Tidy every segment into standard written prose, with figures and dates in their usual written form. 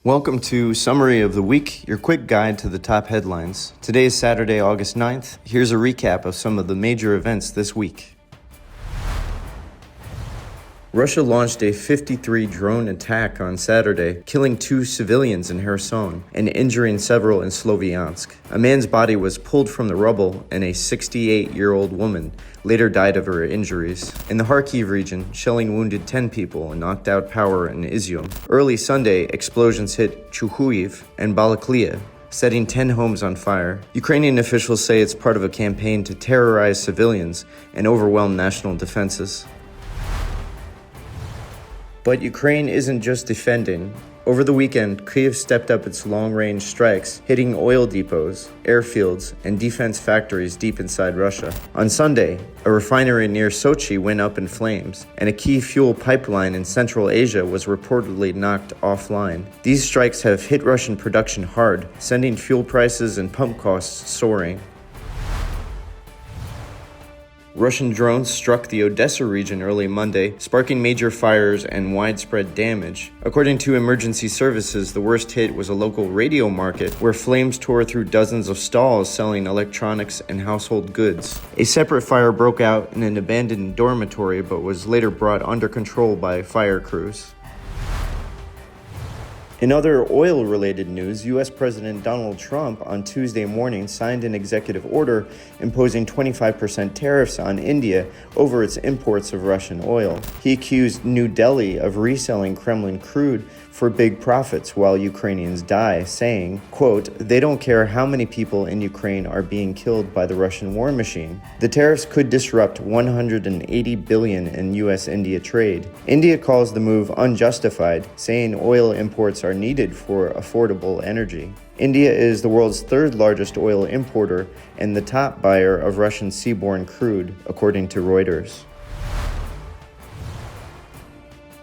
Welcome to Summary of the Week, your quick guide to the top headlines. Today is Saturday, August 9th. Here's a recap of some of the major events this week. Russia launched a 53 drone attack on Saturday, killing 2 civilians in Kherson and injuring several in Sloviansk. A man's body was pulled from the rubble, and a 68-year-old woman later died of her injuries. In the Kharkiv region, shelling wounded 10 people and knocked out power in Izium. Early Sunday, explosions hit Chuhuiv and Balaklia, setting 10 homes on fire. Ukrainian officials say it's part of a campaign to terrorize civilians and overwhelm national defenses. But Ukraine isn't just defending. Over the weekend, Kyiv stepped up its long-range strikes, hitting oil depots, airfields, and defense factories deep inside Russia. On Sunday, a refinery near Sochi went up in flames, and a key fuel pipeline in Central Asia was reportedly knocked offline. These strikes have hit Russian production hard, sending fuel prices and pump costs soaring. Russian drones struck the Odesa region early Monday, sparking major fires and widespread damage. According to emergency services, the worst hit was a local radio market where flames tore through dozens of stalls selling electronics and household goods. A separate fire broke out in an abandoned dormitory but was later brought under control by fire crews. In other oil-related news, U.S. President Donald Trump on Tuesday morning signed an executive order imposing 25% tariffs on India over its imports of Russian oil. He accused New Delhi of reselling Kremlin crude for big profits while Ukrainians die, saying, quote, "They don't care how many people in Ukraine are being killed by the Russian war machine." The tariffs could disrupt $180 billion in U.S.-India trade. India calls the move unjustified, saying oil imports are needed for affordable energy. India is the world's third largest oil importer and the top buyer of Russian seaborne crude, according to Reuters.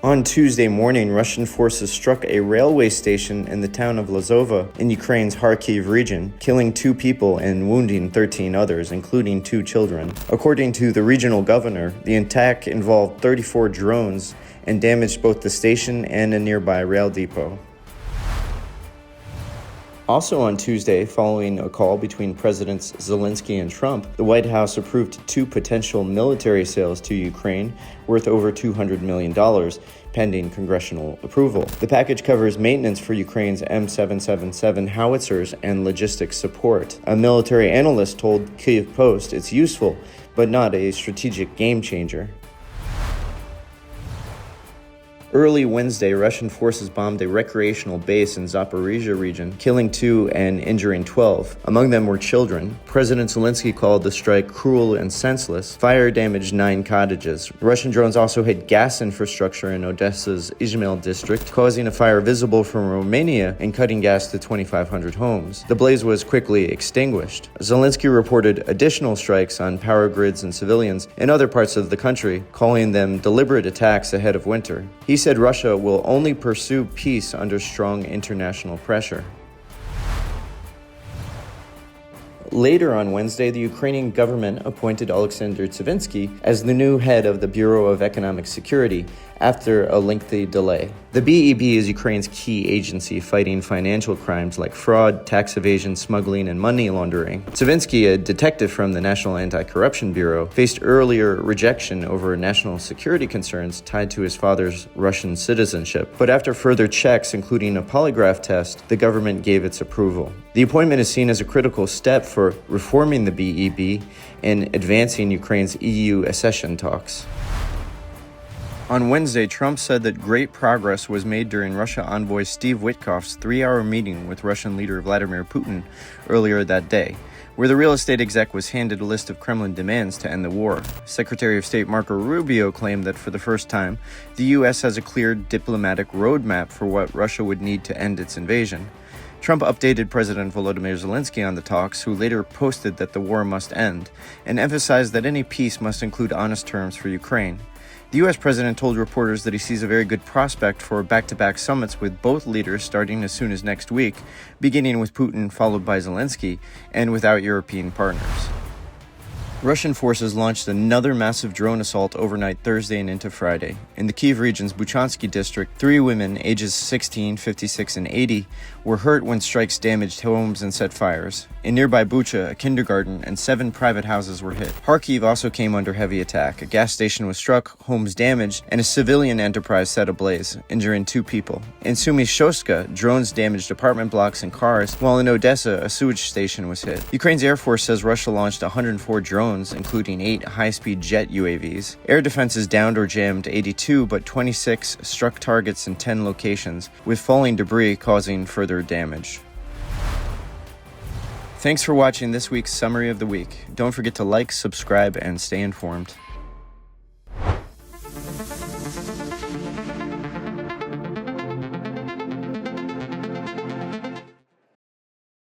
On Tuesday morning, Russian forces struck a railway station in the town of Lazova in Ukraine's Kharkiv region, killing 2 people and wounding 13 others, including 2 children. According to the regional governor, the attack involved 34 drones and damaged both the station and a nearby rail depot. Also on Tuesday, following a call between Presidents Zelensky and Trump, the White House approved 2 potential military sales to Ukraine worth over $200 million, pending congressional approval. The package covers maintenance for Ukraine's M777 howitzers and logistics support. A military analyst told Kyiv Post it's useful, but not a strategic game changer. Early Wednesday, Russian forces bombed a recreational base in Zaporizhzhia region, killing 2 and injuring 12. Among them were children. President Zelensky called the strike cruel and senseless. Fire damaged 9 cottages. Russian drones also hit gas infrastructure in Odesa's Izmail district, causing a fire visible from Romania and cutting gas to 2,500 homes. The blaze was quickly extinguished. Zelensky reported additional strikes on power grids and civilians in other parts of the country, calling them deliberate attacks ahead of winter. He said Russia will only pursue peace under strong international pressure. Later on Wednesday, the Ukrainian government appointed Alexander Tsivinsky as the new head of the Bureau of Economic Security after a lengthy delay. The BEB is Ukraine's key agency fighting financial crimes like fraud, tax evasion, smuggling, and money laundering. Tsivinsky, a detective from the National Anti-Corruption Bureau, faced earlier rejection over national security concerns tied to his father's Russian citizenship. But after further checks, including a polygraph test, the government gave its approval. The appointment is seen as a critical step for reforming the BEB and advancing Ukraine's EU accession talks. On Wednesday, Trump said that great progress was made during Russia envoy Steve Witkoff's 3-hour meeting with Russian leader Vladimir Putin earlier that day, where the real estate exec was handed a list of Kremlin demands to end the war. Secretary of State Marco Rubio claimed that for the first time, the U.S. has a clear diplomatic roadmap for what Russia would need to end its invasion. Trump updated President Volodymyr Zelensky on the talks, who later posted that the war must end, and emphasized that any peace must include honest terms for Ukraine. The U.S. president told reporters that he sees a very good prospect for back-to-back summits with both leaders starting as soon as next week, beginning with Putin followed by Zelensky, and without European partners. Russian forces launched another massive drone assault overnight Thursday and into Friday. In the Kyiv region's Buchansky district, 3 women, ages 16, 56, and 80, were hurt when strikes damaged homes and set fires. In nearby Bucha, a kindergarten and 7 private houses were hit. Kharkiv also came under heavy attack. A gas station was struck, homes damaged, and a civilian enterprise set ablaze, injuring 2 people. In Sumy Shoska, drones damaged apartment blocks and cars, while in Odesa, a sewage station was hit. Ukraine's Air Force says Russia launched 104 drones, including 8 high-speed jet UAVs. Air defenses downed or jammed 82, but 26 struck targets in 10 locations, with falling debris causing further damage. Thanks for watching this week's Summary of the Week. Don't forget to like, subscribe, and stay informed.